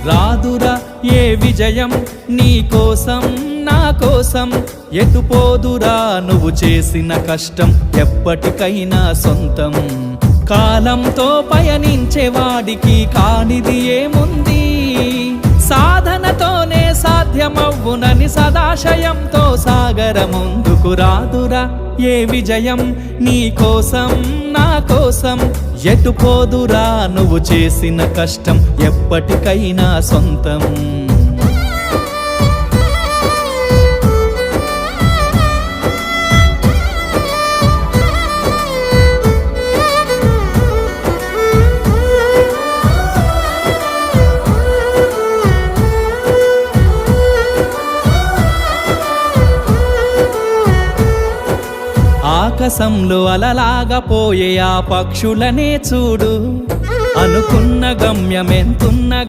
రాదురా ఏ విజయం నీ కోసం నా కోసం, ఎటుపోదురా నువ్వు చేసిన కష్టం ఎప్పటికైనా సొంతం. కాలంతో పయనించే వాడికి కానిది ఏముంది, సాధనతోనే సాధ్యమవ్వునని సదాశయంతో సాగర ముందుకు. రాదురా ఏ విజయం నీ కోసం నా కోసం, ఎటుపోదురా నువ్వు చేసిన కష్టం ఎప్పటికైనా సొంతం. ఆకాశంలో అలలాగా పోయే ఆ పక్షులనే చూడు, అనుకున్న గమ్యమెంతున్న